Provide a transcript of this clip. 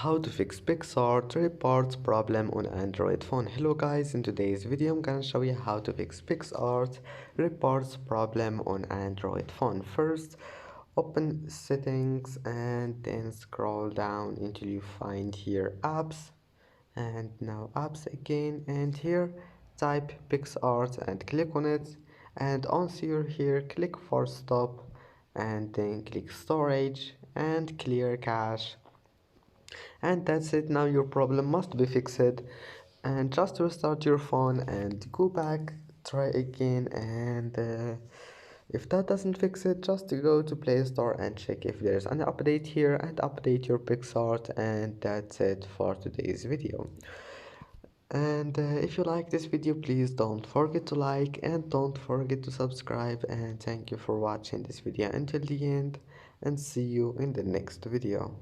How to fix Picsart reports problem on Android phone. Hello guys, in today's video I'm gonna show you how to fix Picsart reports problem on Android phone. First, open settings and then scroll down until you find here apps, and now apps again, and here type Picsart and click on it, and once you're here click for stop and then click storage and clear cache, and that's it. Now your problem must be fixed, and just restart your phone and go back, try again, and if that doesn't fix it, just go to Play Store and check if there's an update here and update your Picsart. And that's it for today's video. And if you like this video, please don't forget to like and don't forget to subscribe, and thank you for watching this video until the end, and see you in the next video.